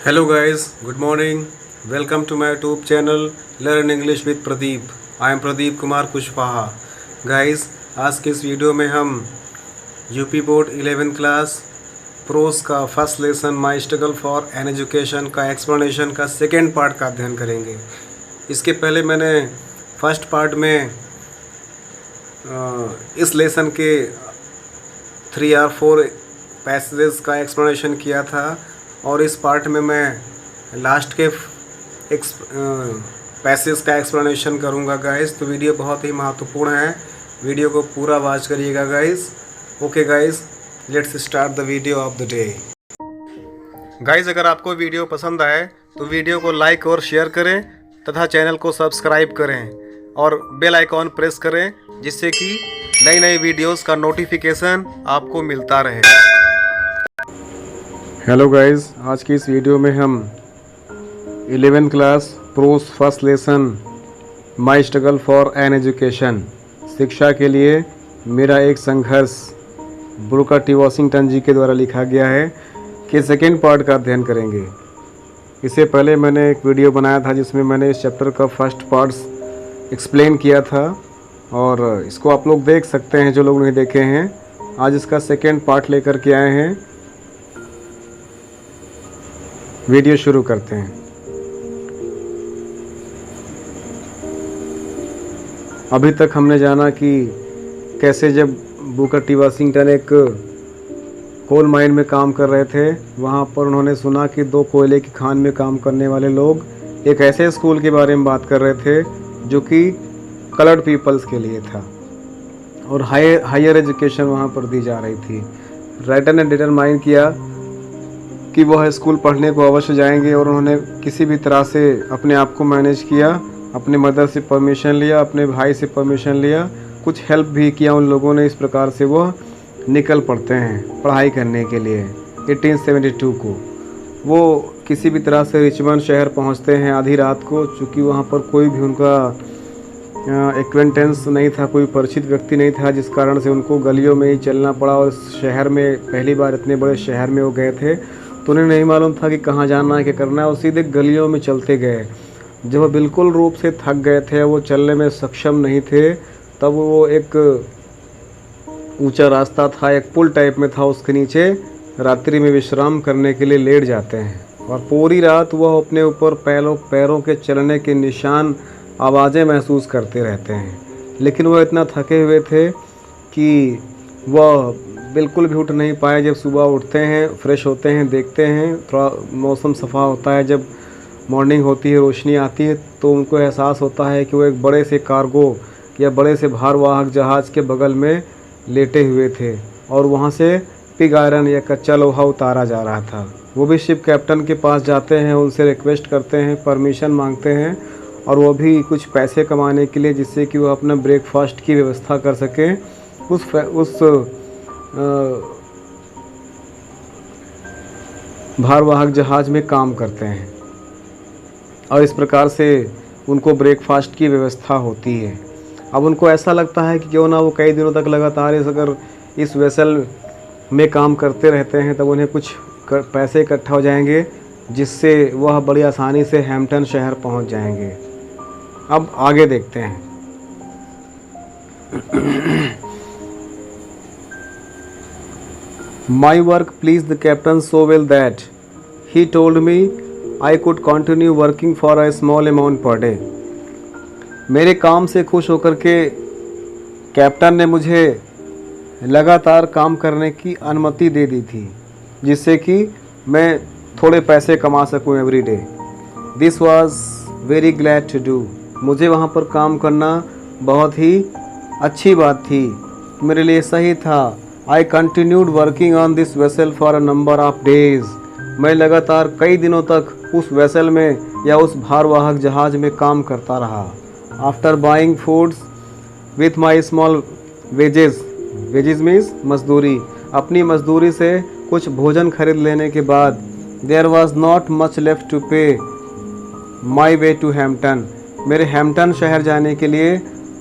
Hello guys, good morning. Welcome to my YouTube channel Learn English with Pradeep. I am Pradeep Kumar Kushwaha. Guys, आज के इस video में हम UP board 11th class prose का first lesson my struggle for an education का explanation का second part का अध्ययन करेंगे. इसके पहले मैंने फर्स्ट पार्ट में इस लेसन के 3 or 4 पैसेजेस का एक्सप्लेनेशन किया था और इस पार्ट में मैं लास्ट के पैसेज का एक्सप्लेनेशन करूंगा गाइस. तो वीडियो बहुत ही महत्वपूर्ण है, वीडियो को पूरा वॉच करिएगा guys. Okay guys, let's start the video of the day. Guys, अगर आपको वीडियो पसंद आए तो वीडियो को लाइक और शेयर करें तथा चैनल को सब्सक्राइब करें और बेल आइकॉन प्रेस करें जिससे कि नई नई वीडियोस का नोटिफिकेशन आपको मिलता रहे. हेलो गाइस, आज की इस वीडियो में हम 11th class pros first lesson my struggle for an education शिक्षा के लिए मेरा एक संघर्ष ब्रूकर टी वॉशिंगटन जी के द्वारा लिखा गया है कि सेकेंड पार्ट का अध्ययन करेंगे. इससे पहले मैंने एक वीडियो बनाया था जिसमें मैंने इस चैप्टर का फर्स्ट पार्ट्स एक्सप्लेन किया था और इसको आप लोग देख सकते हैं जो लोग नहीं देखे हैं. आज इसका सेकेंड पार्ट लेकर के आए हैं. वीडियो शुरू करते हैं. अभी तक हमने जाना कि कैसे जब बुकर टी वॉशिंगटन एक कोल माइन में काम कर रहे थे, वहाँ पर उन्होंने सुना कि 2 कोयले की खान में काम करने वाले लोग एक ऐसे स्कूल के बारे में बात कर रहे थे जो कि कलर्ड पीपल्स के लिए था और हायर एजुकेशन वहाँ पर दी जा रही थी. राइटर ने डिटरमाइन किया कि वह स्कूल पढ़ने को अवश्य जाएंगे और उन्होंने किसी भी तरह से अपने आप को मैनेज किया. अपने मदर से परमिशन लिया, अपने भाई से परमिशन लिया, कुछ हेल्प भी किया उन लोगों ने. इस प्रकार से वह निकल पड़ते हैं पढ़ाई करने के लिए. 1872 को वो किसी भी तरह से रिचमंड शहर पहुंचते हैं आधी रात को. चूँकि वहाँ पर कोई भी उनका एक्वेंटेंस नहीं था, कोई परिचित व्यक्ति नहीं था, जिस कारण से उनको गलियों में ही चलना पड़ा. और शहर में पहली बार इतने बड़े शहर में वो गए थे तो उन्हें नहीं मालूम था कि कहाँ जाना है, क्या करना है. और सीधे गलियों में चलते गए. जब वो बिल्कुल रूप से थक गए थे, वो चलने में सक्षम नहीं थे, तब वो एक ऊंचा रास्ता था, एक पुल टाइप में था, उसके नीचे रात्रि में विश्राम करने के लिए लेट जाते हैं. और पूरी रात वह अपने ऊपर पैरों के चलने के निशान, आवाज़ें महसूस करते रहते हैं. लेकिन वह इतना थके हुए थे कि वह बिल्कुल भी उठ नहीं पाए. जब सुबह उठते हैं, फ्रेश होते हैं, देखते हैं, थोड़ा मौसम सफ़ा होता है, जब मॉर्निंग होती है, रोशनी आती है, तो उनको एहसास होता है कि वो एक बड़े से कार्गो या बड़े से भारवाहक जहाज़ के बगल में लेटे हुए थे और वहाँ से पिग आयरन या कच्चा लोहा उतारा जा रहा था. वो भी शिप कैप्टन के पास जाते हैं, उनसे रिक्वेस्ट करते हैं, परमिशन मांगते हैं और वो भी कुछ पैसे कमाने के लिए, जिससे कि वो अपना ब्रेकफास्ट की व्यवस्था कर सकें, उस भारवाहक जहाज़ में काम करते हैं. और इस प्रकार से उनको ब्रेकफास्ट की व्यवस्था होती है. अब उनको ऐसा लगता है कि क्यों ना वो कई दिनों तक लगातार इस वेसल में काम करते रहते हैं, तब उन्हें कुछ पैसे इकट्ठा हो जाएंगे जिससे वह बड़ी आसानी से हैम्पटन शहर पहुंच जाएंगे. अब आगे देखते हैं. My work pleased the captain so well that he told me I could continue working for a small amount per day. मेरे काम से खुश होकर के कैप्टन ने मुझे लगातार काम करने की अनुमति दे दी थी, जिससे कि मैं थोड़े पैसे कमा सकूं every day. This was very glad to do. मुझे वहाँ पर काम करना बहुत ही अच्छी बात थी, मेरे लिए सही था. I continued working on this vessel for a number of days. मैं लगातार कई दिनों तक उस वेसल में या उस भारवाहक जहाज़ में काम करता रहा. After buying foods with my small wages means मजदूरी, अपनी मजदूरी से कुछ भोजन खरीद लेने के बाद, there was not much left to pay my way to Hampton. मेरे हैम्पटन शहर जाने के लिए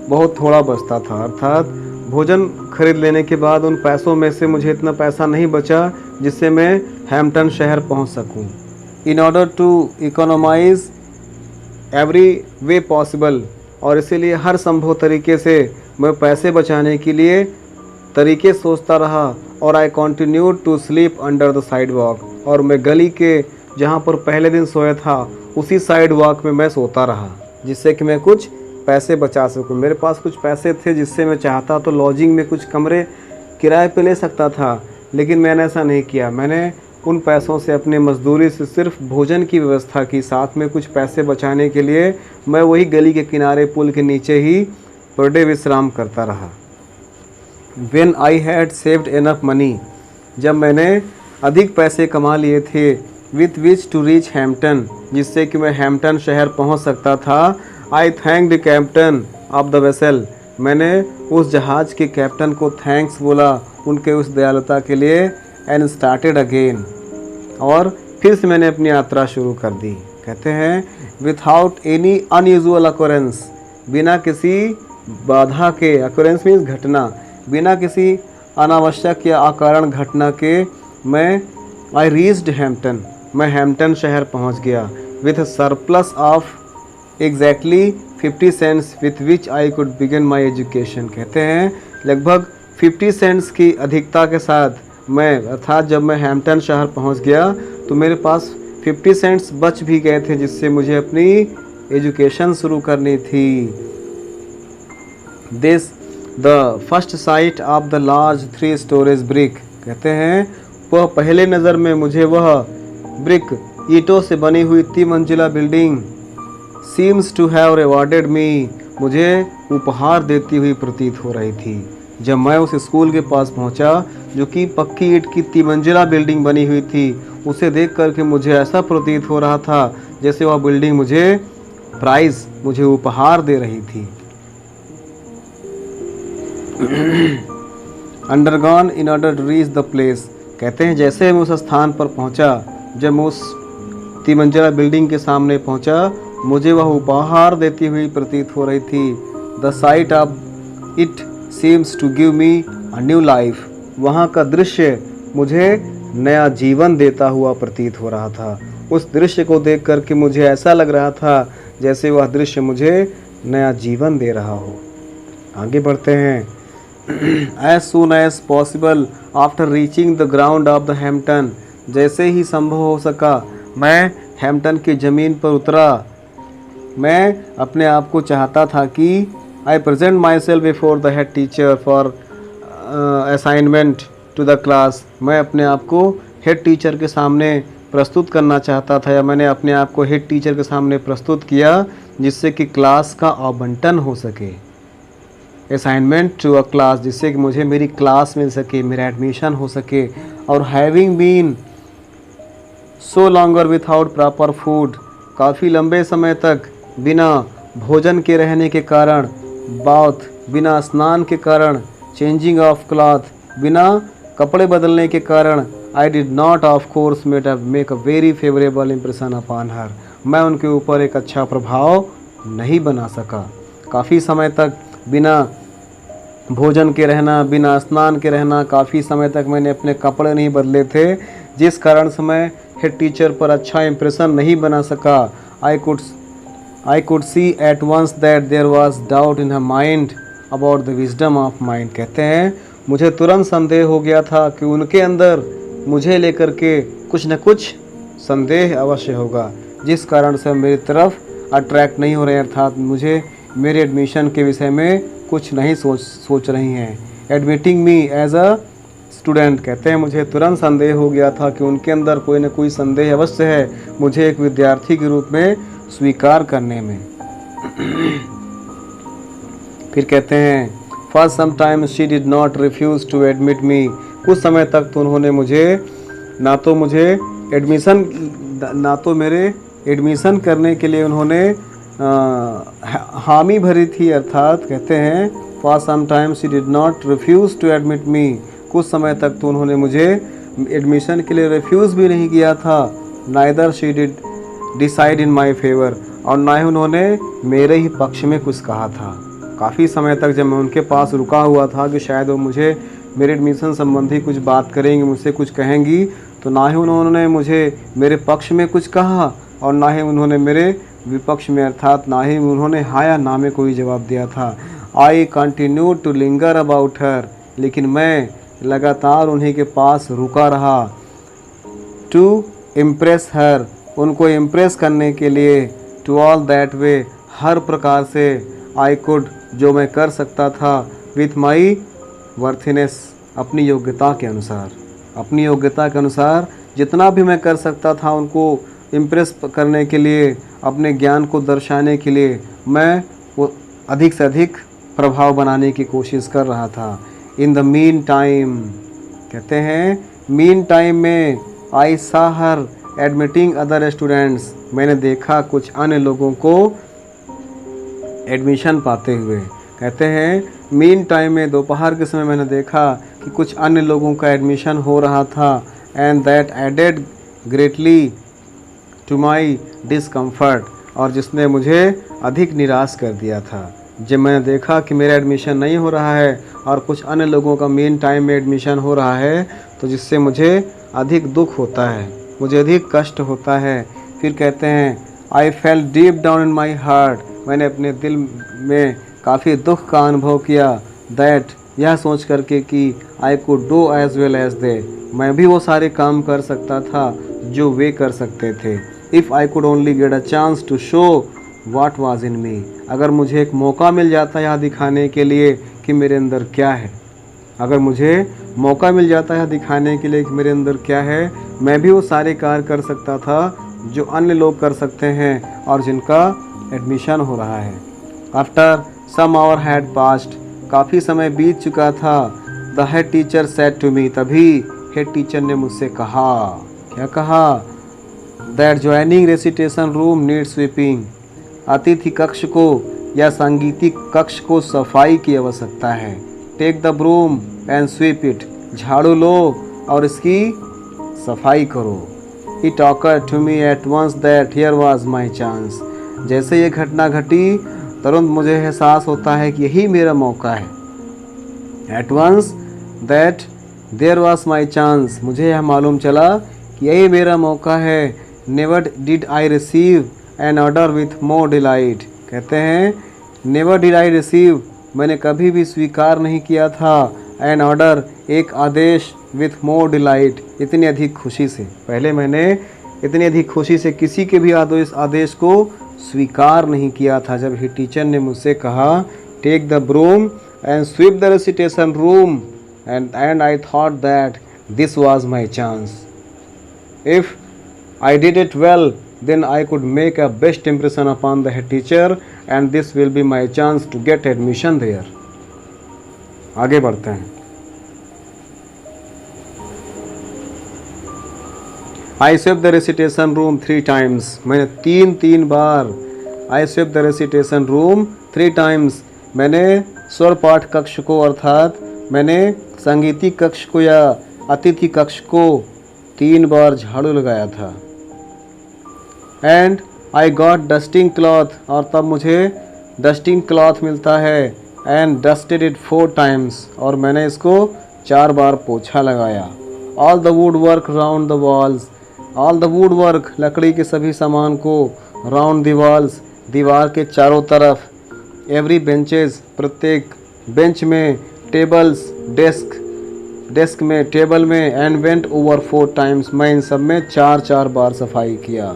बहुत थोड़ा बचता था. अर्थात भोजन खरीद लेने के बाद उन पैसों में से मुझे इतना पैसा नहीं बचा जिससे मैं हैम्पटन शहर पहुंच सकूं. In order to economize every way possible, और इसीलिए हर संभव तरीके से मैं पैसे बचाने के लिए तरीके सोचता रहा। और I continued to sleep under the sidewalk, और मैं गली के जहाँ पर पहले दिन सोया था उसी साइड वॉक में मैं सोता रहा, जिससे कि मैं कुछ पैसे बचा सकूं। मेरे पास कुछ पैसे थे जिससे मैं चाहता तो लॉजिंग में कुछ कमरे किराए पे ले सकता था, लेकिन मैंने ऐसा नहीं किया। मैंने उन पैसों से अपनी मजदूरी से सिर्फ भोजन की व्यवस्था की, साथ में कुछ पैसे बचाने के लिए मैं वही गली के किनारे पुल के नीचे ही पर डे विश्राम करता रहा। When I had saved enough money, जब मैंने अधिक पैसे कमा लिए थे, with which to reach Hampton, जिससे कि मैं हैम्पटन शहर पहुंच सकता था, I thanked the captain of the vessel, मैंने उस जहाज़ के कैप्टन को थैंक्स बोला उनके उस दयालुता के लिए, and started again, और फिर से मैंने अपनी यात्रा शुरू कर दी। कहते हैं without any unusual occurrence, बिना किसी बाधा के, occurrence मीन्स घटना, बिना किसी अनावश्यक या अकारण घटना के मैं आई रीच्ड हैम्पटन, मैं हैम्पटन शहर पहुंच गया। With surplus of exactly 50 cents with which I could begin my education. कहते हैं लगभग 50 सेंट्स की अधिकता के साथ मैं, अर्थात जब मैं हैम्पटन शहर पहुंच गया तो मेरे पास 50 सेंट्स बच भी गए थे, जिससे मुझे अपनी एजुकेशन शुरू करनी थी। This the first sight of the large 3 storage brick, कहते हैं वह पहले नज़र में मुझे वह ब्रिक, ईंटों से बनी हुई 3 मंजिला building, seems to have rewarded me, मुझे उपहार देती हुई प्रतीत हो रही थी। जब मैं उस स्कूल के पास पहुंचा जो कि पक्की ईंट की 3 मंजिला बिल्डिंग बनी हुई थी, उसे देख करके मुझे ऐसा प्रतीत हो रहा था जैसे वह बिल्डिंग मुझे प्राइज़, मुझे उपहार दे रही थी। Undergone in order to reach the place, कहते हैं जैसे मैं उस स्थान पर पहुंचा, जब मैं उस 3 मंजिला बिल्डिंग के सामने पहुंचा, मुझे वह उपहार देती हुई प्रतीत हो रही थी। The sight of it seems to give me a new life, वहाँ का दृश्य मुझे नया जीवन देता हुआ प्रतीत हो रहा था। उस दृश्य को देख करके मुझे ऐसा लग रहा था जैसे वह दृश्य मुझे नया जीवन दे रहा हो। आगे बढ़ते हैं। As soon as possible after reaching the ground of the Hampton, जैसे ही संभव हो सका मैं हैम्पटन की ज़मीन पर उतरा। मैं अपने आप को चाहता था कि I present myself before the head teacher for assignment to the class, मैं अपने आप को हेड टीचर के सामने प्रस्तुत करना चाहता था, या मैंने अपने आप को हेड टीचर के सामने प्रस्तुत किया जिससे कि क्लास का आवंटन हो सके। असाइनमेंट टू अ क्लास, जिससे कि मुझे मेरी क्लास मिल सके, मेरा एडमिशन हो सके। और having been so longer without proper food, काफ़ी लंबे समय तक बिना भोजन के रहने के कारण, बाथ बिना स्नान के कारण, चेंजिंग ऑफ क्लॉथ बिना कपड़े बदलने के कारण, I did not of course make a very favourable impression upon her, मैं उनके ऊपर एक अच्छा प्रभाव नहीं बना सका। काफ़ी समय तक बिना भोजन के रहना, बिना स्नान के रहना, काफ़ी समय तक मैंने अपने कपड़े नहीं बदले थे, जिस कारण से मैं हेड टीचर पर अच्छा इम्प्रेशन नहीं बना सका। I could see at once that there was doubt in her mind about the wisdom of mind, कहते हैं मुझे तुरंत संदेह हो गया था कि उनके अंदर मुझे लेकर के कुछ न कुछ संदेह अवश्य होगा, जिस कारण से मेरी तरफ अट्रैक्ट नहीं हो रहे, अर्थात मुझे मेरे एडमिशन के विषय में कुछ नहीं सोच रही हैं। Admitting me as a student, कहते हैं मुझे तुरंत संदेह हो गया था कि उनके अंदर कोई न कोई संदेह अवश्य है मुझे एक विद्यार्थी के रूप में स्वीकार करने में। फिर कहते हैं for some time she did not refuse to admit me, कुछ समय तक तो उन्होंने ना तो मेरे एडमिशन करने के लिए उन्होंने हामी भरी थी, अर्थात कहते हैं for some time she did not refuse to admit me, कुछ समय तक तो उन्होंने मुझे एडमिशन के लिए रिफ्यूज़ भी नहीं किया था। Neither she did decide in my favour, और ना ही उन्होंने मेरे ही पक्ष में कुछ कहा था। काफ़ी समय तक जब मैं उनके पास रुका हुआ था कि शायद वो मुझे मेरे एडमिशन संबंधी कुछ बात करेंगी, मुझसे कुछ कहेंगी, तो ना ही उन्होंने मुझे मेरे पक्ष में कुछ कहा और ना ही उन्होंने मेरे विपक्ष में अर्थात ना ही उन्होंने हाँ या ना में कोई जवाब दिया था। I continue to linger about her, लेकिन मैं लगातार उन्हीं के पास रुका रहा। टू इम्प्रेस हर, उनको इम्प्रेस करने के लिए। टू ऑल दैट वे, हर प्रकार से। आई कुड, जो मैं कर सकता था। विथ माई वर्थनेस, अपनी योग्यता के अनुसार। अपनी योग्यता के अनुसार जितना भी मैं कर सकता था उनको इम्प्रेस करने के लिए, अपने ज्ञान को दर्शाने के लिए मैं वो अधिक से अधिक प्रभाव बनाने की कोशिश कर रहा था। इन द मीन टाइम, कहते हैं मीन टाइम में, आई सा हर एडमिटिंग अदर स्टूडेंट्स, मैंने देखा कुछ अन्य लोगों को एडमिशन पाते हुए। कहते हैं मीन टाइम में, दोपहर के समय मैंने देखा कि कुछ अन्य लोगों का एडमिशन हो रहा था। And that added greatly to my discomfort, और जिसने मुझे अधिक निराश कर दिया था। जब मैंने देखा कि मेरा एडमिशन नहीं हो रहा है और कुछ अन्य लोगों का मीन टाइम में एडमिशन हो रहा है, तो जिससे मुझे अधिक दुख होता है, मुझे अधिक कष्ट होता है। फिर कहते हैं I felt deep down in my heart, मैंने अपने दिल में काफ़ी दुख का अनुभव किया। दैट, यह सोच करके कि I could do as well as they, मैं भी वो सारे काम कर सकता था जो वे कर सकते थे। If I could only get a chance to show what was in me, अगर मुझे एक मौका मिल जाता है यह दिखाने के लिए कि मेरे अंदर क्या है, अगर मुझे मौका मिल जाता है दिखाने के लिए कि मेरे अंदर क्या है, मैं भी वो सारे कार्य कर सकता था जो अन्य लोग कर सकते हैं और जिनका एडमिशन हो रहा है। After some hour had passed, काफ़ी समय बीत चुका था। The head teacher said to me, तभी हेड टीचर ने मुझसे कहा, क्या कहा? That joining recitation room need sweeping, अतिथि कक्ष को या संगीतिक कक्ष को सफाई की आवश्यकता है। Take the broom and sweep it, झाड़ू लो और इसकी सफाई करो। It occurred to me at once that here was my chance, जैसे ये घटना घटी तुरंत मुझे एहसास होता है कि यही मेरा मौका है। At once that there was my chance, मुझे यह मालूम चला कि यही मेरा मौका है। Never did I receive an order with more delight, कहते हैं नेवर डिड आई रिसीव, मैंने कभी भी स्वीकार नहीं किया था। एन ऑर्डर, एक आदेश, विथ मोर डिलाइट, इतनी अधिक खुशी से। पहले मैंने इतनी अधिक खुशी से किसी के भी आदेश को स्वीकार नहीं किया था। जब ही टीचर ने मुझसे कहा take the broom and sweep the recitation room, and I thought that this was my chance. If I did it well, then I could make a best impression upon the head teacher and this will be my chance to get admission there. आगे बढ़ते हैं। I swept the recitation room 3 times, मैंने तीन बार I swept the recitation room 3 times, मैंने स्वर पाठ कक्ष को अर्थात मैंने संगीतिक कक्ष को या अतिथि कक्ष को 3 बार झाड़ू लगाया था। And I got dusting cloth, और तब मुझे डस्टिंग क्लॉथ मिलता है। एंड डस्टेड इट 4 टाइम्स, और मैंने इसको 4 बार पोछा लगाया। All the wood work round the walls, all the wood work, लकड़ी के सभी सामान को, राउंड द वॉल्स, दीवार के चारों तरफ, एवरी बेंचेस, प्रत्येक बेंच में, टेबल्स, डेस्क में, टेबल में, एंड वेंट ओवर 4 टाइम्स, मैं इन सब में 4 बार सफाई किया।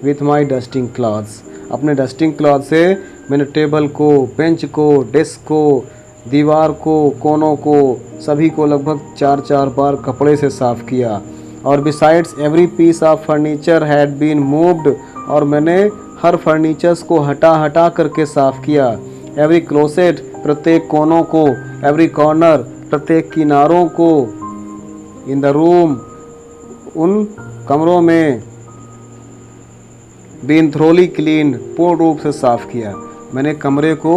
विथ माई डस्टिंग क्लॉथ्स, अपने डस्टिंग क्लॉथ से मैंने टेबल को, बेंच को, डेस्क को, दीवार को, कोनों को, सभी को लगभग 4 बार कपड़े से साफ़ किया। और besides every piece of furniture had been moved, और मैंने हर फर्नीचर्स को हटा करके साफ़ किया। एवरी क्लोसेट, प्रत्येक कोनों को, एवरी कॉर्नर, प्रत्येक किनारों को, इन द रूम, उन कमरों में, बीन थ्रोली क्लीन, पूर्ण रूप से साफ़ किया। मैंने कमरे को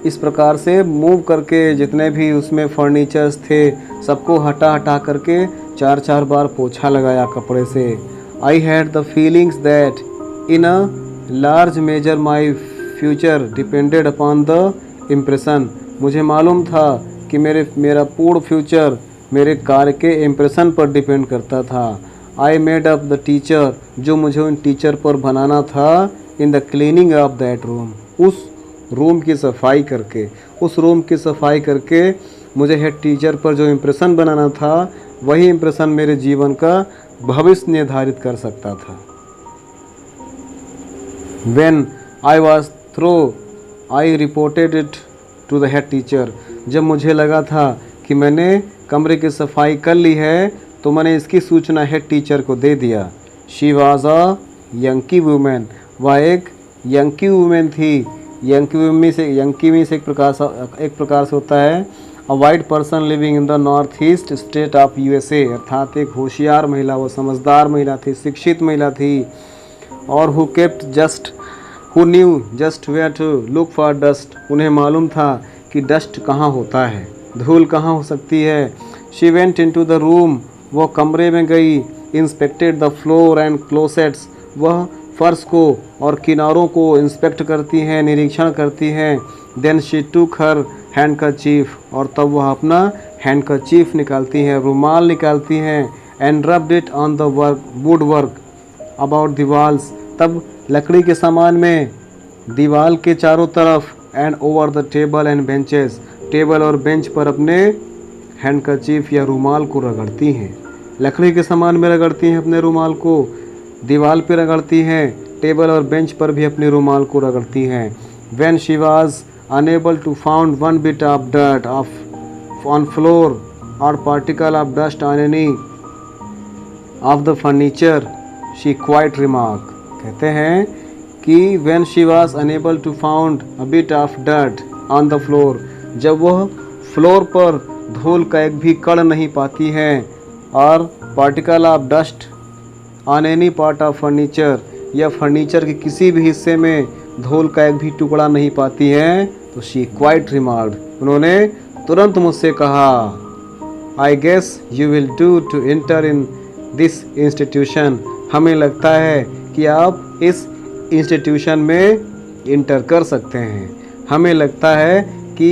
इस प्रकार से मूव करके जितने भी उसमें फर्नीचर्स थे सबको हटा करके 4 बार पोछा लगाया कपड़े से। I had the feelings that in a large measure my future depended upon the impression, मुझे मालूम था कि मेरा पूर्ण फ्यूचर मेरे कार्य के इम्प्रेशन पर डिपेंड करता था। I made up the teacher, जो मुझे उन टीचर पर बनाना था, in the cleaning of that room, उस रूम की सफाई करके, उस रूम की सफाई करके मुझे हेड टीचर पर जो इम्प्रेशन बनाना था, वही इम्प्रेशन मेरे जीवन का भविष्य निर्धारित कर सकता था। When I was through, I reported it to the head teacher. जब मुझे लगा था कि मैंने कमरे की सफाई कर ली है, तो मैंने इसकी सूचना हेड टीचर को दे दिया। She was a Yankee women, वह एक यंकी वुमेन थी। यंकी में से एक प्रकार से होता है अ white person living in the north east state of USA, अर्थात एक होशियार महिला, वो समझदार महिला थी, शिक्षित महिला थी। और who knew just where to look for dust, उन्हें मालूम था कि डस्ट कहाँ होता है, धूल कहाँ हो सकती है। She went into the room, वह कमरे में गई। इंस्पेक्टेड द फ्लोर एंड क्लोसेट्स, वह फर्श को और किनारों को इंस्पेक्ट करती हैं, निरीक्षण करती हैं। देन शी टूक हर हैंडकरचीफ, और तब वह अपना हैंडकरचीफ निकालती हैं, रुमाल निकालती हैं। And rubbed it on the wood work about the walls, तब लकड़ी के सामान में दीवार के चारों तरफ। And over the table and benches, table और बेंच पर अपने हैंडकरचीफ या रुमाल को रगड़ती हैं। लकड़ी के सामान में रगड़ती हैं अपने रुमाल को, दीवार पे रगड़ती हैं, टेबल और बेंच पर भी अपने रुमाल को रगड़ती हैं। When she was unable to find one bit of dirt on floor or particle of dust on any of the furniture, she quite remarked, कहते हैं कि when she was unable to find a bit of dirt on the floor, जब वह floor पर धूल का एक भी कण नहीं पाती हैं, और particle of dust on any part of furniture, या फर्नीचर के किसी भी हिस्से में धूल का एक भी टुकड़ा नहीं पाती हैं, तो she quite remarked, उन्होंने तुरंत मुझसे कहा, I guess you will do to enter in this institution, हमें लगता है कि आप इस इंस्टीट्यूशन में इंटर कर सकते हैं, हमें लगता है कि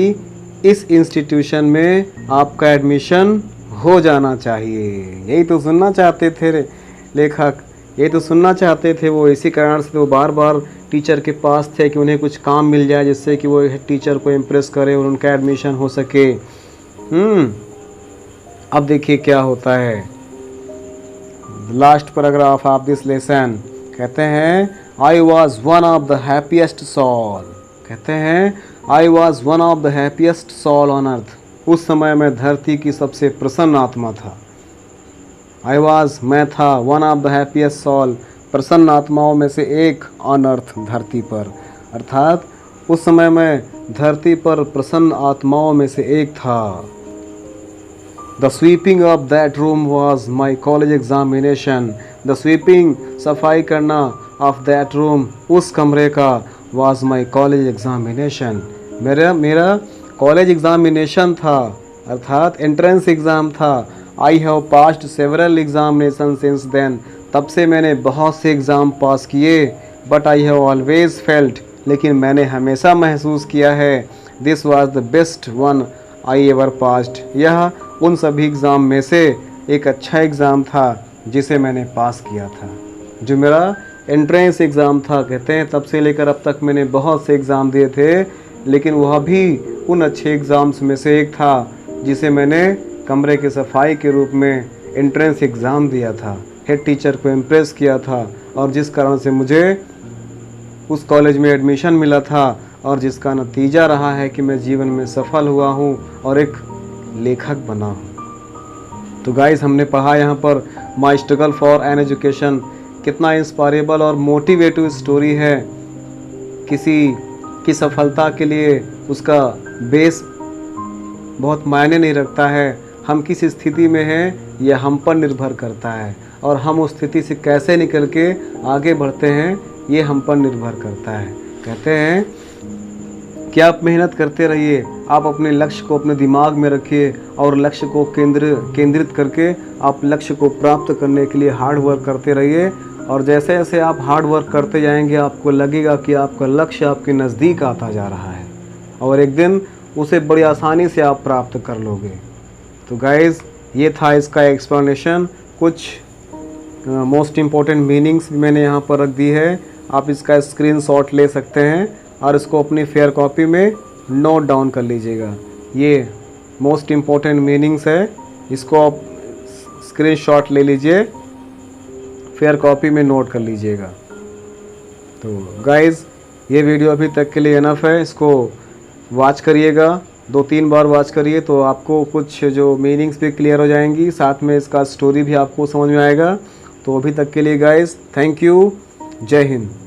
इस इंस्टीट्यूशन में आपका एडमिशन हो जाना चाहिए। यही तो सुनना चाहते थे लेखक, यही तो सुनना चाहते थे वो। इसी कारण से वो बार बार टीचर के पास थे कि उन्हें कुछ काम मिल जाए जिससे कि वो टीचर को इम्प्रेस करे और उनका एडमिशन हो सके। अब देखिए क्या होता है। Last paragraph of this lesson कहते हैं, I was one of the happiest soul, कहते हैं I was one of the happiest soul on earth, उस समय मैं धरती की सबसे प्रसन्न आत्मा था। आई वॉज, मैं था, one of the happiest soul, प्रसन्न आत्माओं में से एक, ऑन अर्थ, धरती पर, अर्थात उस समय मैं धरती पर प्रसन्न आत्माओं में से एक था। The sweeping of that room was my college examination, the sweeping, सफाई करना, ऑफ दैट रूम, उस कमरे का, वॉज माई कॉलेज एग्जामिनेशन, मेरा कॉलेज एग्जामिनेशन था, अर्थात एंट्रेंस एग्ज़ाम था। I have passed several examination since then, तब से मैंने बहुत से एग्ज़ाम पास किए। But I have always felt, लेकिन मैंने हमेशा महसूस किया है, this was the best one I ever passed, यह उन सभी एग्ज़ाम में से एक अच्छा एग्ज़ाम था जिसे मैंने पास किया था, जो मेरा एंट्रेंस एग्ज़ाम था। कहते हैं तब से लेकर अब तक मैंने बहुत से एग्ज़ाम दिए थे, लेकिन वह भी उन अच्छे एग्ज़ाम्स में से एक था जिसे मैंने कमरे की सफाई के रूप में एंट्रेंस एग्ज़ाम दिया था, हेड टीचर को इम्प्रेस किया था, और जिस कारण से मुझे उस कॉलेज में एडमिशन मिला था, और जिसका नतीजा रहा है कि मैं जीवन में सफल हुआ हूँ और एक लेखक बना हूँ। तो गाइस, हमने पढ़ा यहाँ पर माई स्ट्रगल फॉर एन एजुकेशन, कितना इंस्पायरेबल और मोटिवेटिव स्टोरी है। किसी की सफलता के लिए उसका बेस बहुत मायने नहीं रखता है, हम किस स्थिति में हैं यह हम पर निर्भर करता है, और हम उस स्थिति से कैसे निकल के आगे बढ़ते हैं ये हम पर निर्भर करता है। कहते हैं कि आप मेहनत करते रहिए, आप अपने लक्ष्य को अपने दिमाग में रखिए, और लक्ष्य को केंद्रित करके आप लक्ष्य को प्राप्त करने के लिए हार्ड वर्क करते रहिए। और जैसे जैसे आप हार्ड वर्क करते जाएंगे, आपको लगेगा कि आपका लक्ष्य आपके नज़दीक आता जा रहा है, और एक दिन उसे बड़ी आसानी से आप प्राप्त कर लोगे। तो गाइज़, ये था इसका एक्सप्लेनेशन। कुछ मोस्ट इम्पॉर्टेंट मीनिंग्स भी मैंने यहाँ पर रख दी है। आप इसका स्क्रीनशॉट ले सकते हैं और इसको अपनी फेयर कॉपी में नोट डाउन कर लीजिएगा। ये मोस्ट इम्पॉर्टेंट मीनिंग्स है, इसको आप स्क्रीनशॉट ले लीजिए, फेयर कॉपी में नोट कर लीजिएगा। तो गाइज़ ये वीडियो अभी तक के लिए इनफ है, इसको वॉच करिएगा, 2-3 बार वॉच करिए तो आपको कुछ जो मीनिंग्स भी क्लियर हो जाएंगी, साथ में इसका स्टोरी भी आपको समझ में आएगा। तो अभी तक के लिए गाइज़ थैंक यू, जय हिंद।